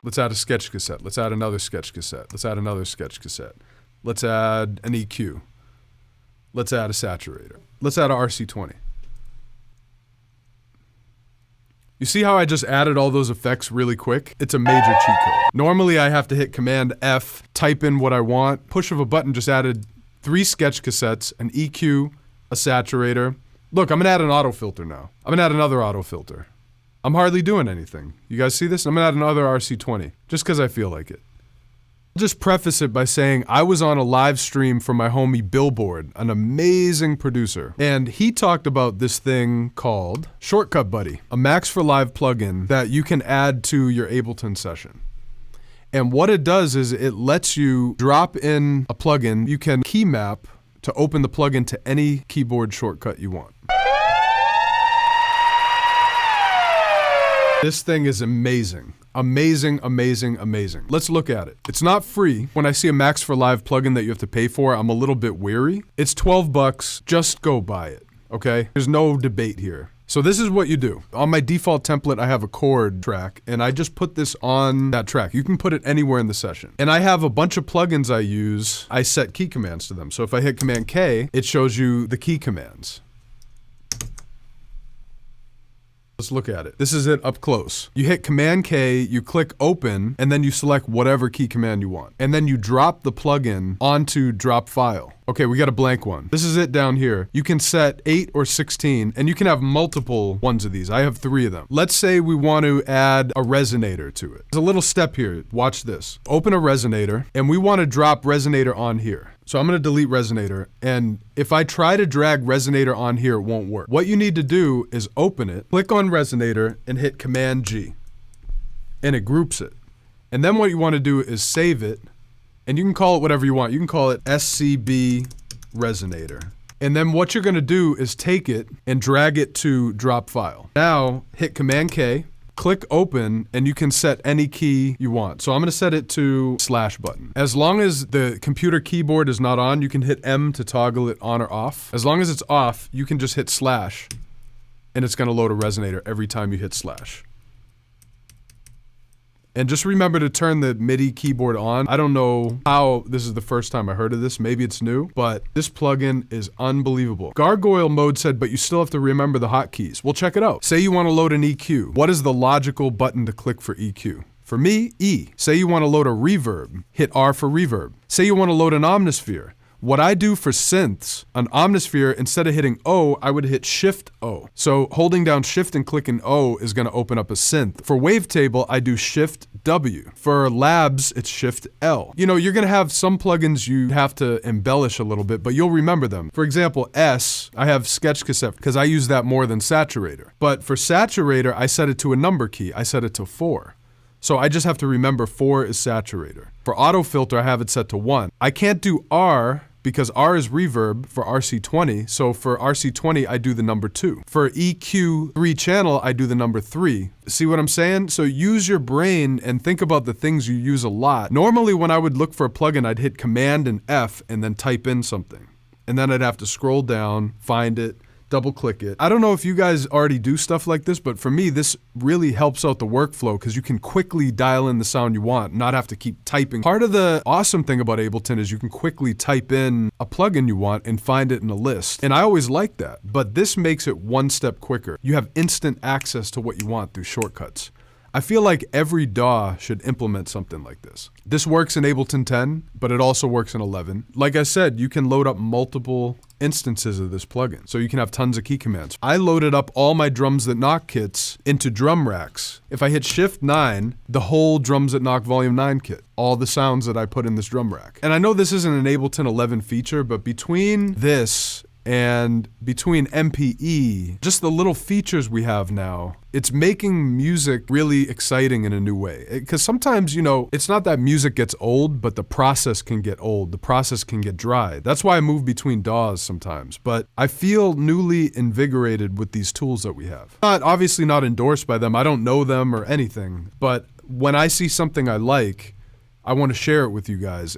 Let's add a sketch cassette. Let's add another sketch cassette. Let's add another sketch cassette. Let's add an EQ. Let's add a saturator. Let's add a RC20. You see how I just added all those effects really quick? It's a major cheat code. Normally I have to hit Command F, type in what I want. Push of a button just added 3 sketch cassettes, an EQ, a saturator. Look, I'm gonna add an auto filter now. I'm gonna add another auto filter. I'm hardly doing anything. You guys see this? I'm gonna add another RC20, just because I feel like it. I'll just preface it by saying I was on a live stream from my homie Billboard, an amazing producer, and he talked about this thing called Shortcut Buddy, a Max for Live plugin that you can add to your Ableton session. And what it does is it lets you drop in a plugin. You can key map to open the plugin to any keyboard shortcut you want. This thing is amazing. Amazing, amazing, amazing. Let's look at it. It's not free. When I see a Max for Live plugin that you have to pay for, I'm a little bit weary. It's 12 bucks, just go buy it, okay? There's no debate here. So this is what you do. On my default template, I have a chord track, and I just put this on that track. You can put it anywhere in the session. And I have a bunch of plugins I use. I set key commands to them. So if I hit Command K, it shows you the key commands. Let's look at it. This is it up close. You hit Command K, you click open, and then you select whatever key command you want. And then you drop the plugin onto drop file. Okay, we got a blank one. This is it down here. You can set 8 or 16, and you can have multiple ones of these. I have 3 of them. Let's say we want to add a resonator to it. There's a little step here. Watch this. Open a resonator, and we want to drop resonator on here. So I'm gonna delete resonator, and if I try to drag resonator on here, it won't work. What you need to do is open it, click on resonator, and hit Command G. And it groups it. And then what you wanna do is save it, and you can call it whatever you want. You can call it SCB resonator. And then what you're gonna do is take it and drag it to drop file. Now, hit Command K, click open, and you can set any key you want. So I'm gonna set it to / button. As long as the computer keyboard is not on, you can hit M to toggle it on or off. As long as it's off, you can just hit / and it's gonna load a resonator every time you hit /. And just remember to turn the MIDI keyboard on. I don't know how this is the first time I heard of this. Maybe it's new, but this plugin is unbelievable. Gargoyle Mode said, but you still have to remember the hotkeys. Well, check it out. Say you want to load an EQ. What is the logical button to click for EQ? For me, E. Say you want to load a reverb. Hit R for reverb. Say you want to load an omnisphere. What I do for synths, an omnisphere, instead of hitting O, I would hit Shift O. So holding down Shift and clicking O is gonna open up a synth. For wavetable, I do Shift W. For labs, it's Shift L. You know, you're gonna have some plugins you have to embellish a little bit, but you'll remember them. For example, S, I have Sketch Cassette because I use that more than Saturator. But for Saturator, I set it to a number key. I set it to 4. So I just have to remember 4 is saturator. For auto filter, I have it set to 1. I can't do R because R is reverb for RC20. So for RC20, I do the number 2. For EQ 3 channel, I do the number 3. See what I'm saying? So use your brain and think about the things you use a lot. Normally when I would look for a plugin, I'd hit Command and F and then type in something. And then I'd have to scroll down, find it, double click it. I don't know if you guys already do stuff like this, but for me, this really helps out the workflow because you can quickly dial in the sound you want, not have to keep typing. Part of the awesome thing about Ableton is you can quickly type in a plugin you want and find it in a list. And I always like that, but this makes it one step quicker. You have instant access to what you want through shortcuts. I feel like every DAW should implement something like this. This works in Ableton 10, but it also works in 11. Like I said, you can load up multiple instances of this plugin, so you can have tons of key commands. I loaded up all my Drums That Knock kits into drum racks. If I hit Shift 9, the whole Drums That Knock Volume 9 kit, all the sounds that I put in this drum rack. And I know this isn't an Ableton 11 feature, but between this and between MPE, just the little features we have now, it's making music really exciting in a new way. Because sometimes, you know, it's not that music gets old, but the process can get old. The process can get dry. That's why I move between DAWs sometimes. But I feel newly invigorated with these tools that we have. Obviously not endorsed by them. I don't know them or anything. But when I see something I like, I want to share it with you guys.